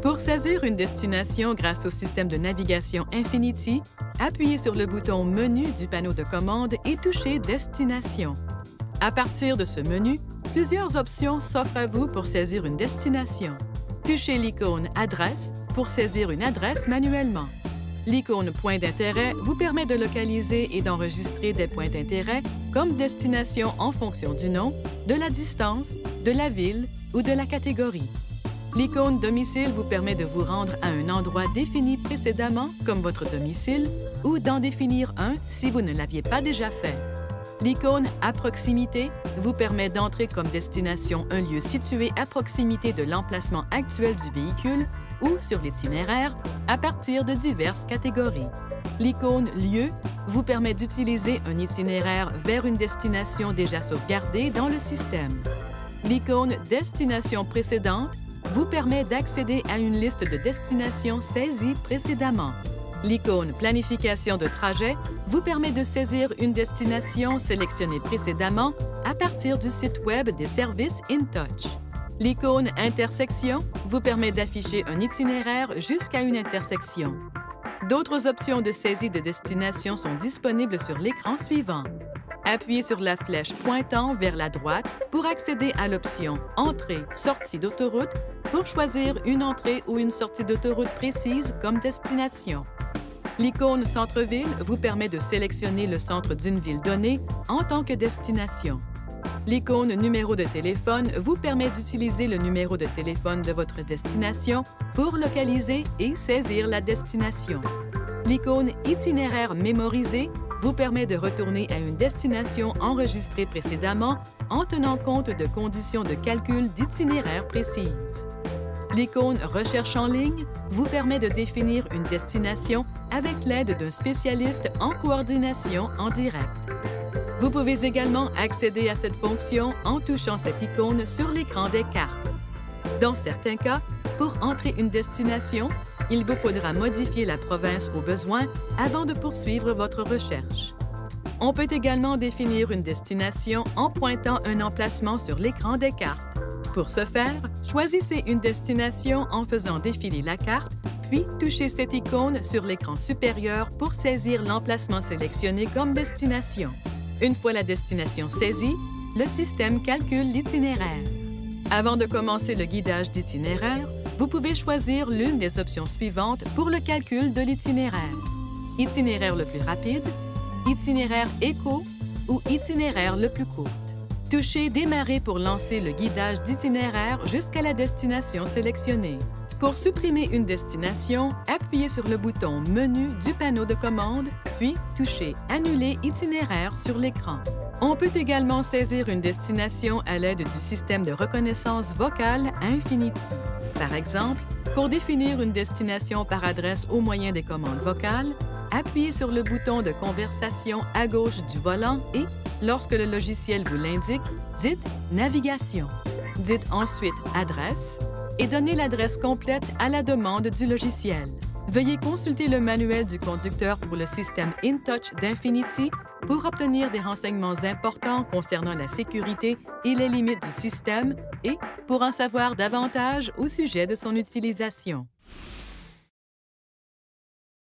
Pour saisir une destination grâce au système de navigation Infinity, appuyez sur le bouton Menu du panneau de commande et touchez Destination. À partir de ce menu, plusieurs options s'offrent à vous pour saisir une destination. Touchez l'icône Adresse pour saisir une adresse manuellement. L'icône Point d'intérêt vous permet de localiser et d'enregistrer des points d'intérêt comme destination en fonction du nom, de la distance, de la ville ou de la catégorie. L'icône Domicile vous permet de vous rendre à un endroit défini précédemment comme votre domicile ou d'en définir un si vous ne l'aviez pas déjà fait. L'icône À proximité vous permet d'entrer comme destination un lieu situé à proximité de l'emplacement actuel du véhicule ou sur l'itinéraire à partir de diverses catégories. L'icône Lieu vous permet d'utiliser un itinéraire vers une destination déjà sauvegardée dans le système. L'icône Destination précédente vous permet d'accéder à une liste de destinations saisies précédemment. L'icône Planification de trajet vous permet de saisir une destination sélectionnée précédemment à partir du site Web des services InTouch. L'icône Intersection vous permet d'afficher un itinéraire jusqu'à une intersection. D'autres options de saisie de destination sont disponibles sur l'écran suivant. Appuyez sur la flèche pointant vers la droite pour accéder à l'option Entrée/Sortie d'autoroute pour choisir une entrée ou une sortie d'autoroute précise comme destination. L'icône Centre-ville vous permet de sélectionner le centre d'une ville donnée en tant que destination. L'icône Numéro de téléphone vous permet d'utiliser le numéro de téléphone de votre destination pour localiser et saisir la destination. L'icône Itinéraire mémorisé vous permet de retourner à une destination enregistrée précédemment en tenant compte de conditions de calcul d'itinéraire précises. L'icône Recherche en ligne vous permet de définir une destination avec l'aide d'un spécialiste en coordination en direct. Vous pouvez également accéder à cette fonction en touchant cette icône sur l'écran des cartes. Dans certains cas, pour entrer une destination, il vous faudra modifier la province au besoin avant de poursuivre votre recherche. On peut également définir une destination en pointant un emplacement sur l'écran des cartes. Pour ce faire, choisissez une destination en faisant défiler la carte, puis touchez cette icône sur l'écran supérieur pour saisir l'emplacement sélectionné comme destination. Une fois la destination saisie, le système calcule l'itinéraire. Avant de commencer le guidage d'itinéraire, vous pouvez choisir l'une des options suivantes pour le calcul de l'itinéraire. Itinéraire le plus rapide, itinéraire éco ou itinéraire le plus court. Touchez Démarrer pour lancer le guidage d'itinéraire jusqu'à la destination sélectionnée. Pour supprimer une destination, appuyez sur le bouton Menu du panneau de commande, puis touchez Annuler itinéraire sur l'écran. On peut également saisir une destination à l'aide du système de reconnaissance vocale Infinity. Par exemple, pour définir une destination par adresse au moyen des commandes vocales, appuyez sur le bouton de conversation à gauche du volant et, lorsque le logiciel vous l'indique, dites « Navigation ». Dites ensuite « Adresse » et donnez l'adresse complète à la demande du logiciel. Veuillez consulter le manuel du conducteur pour le système InTouch d'Infinity pour obtenir des renseignements importants concernant la sécurité et les limites du système et pour en savoir davantage au sujet de son utilisation.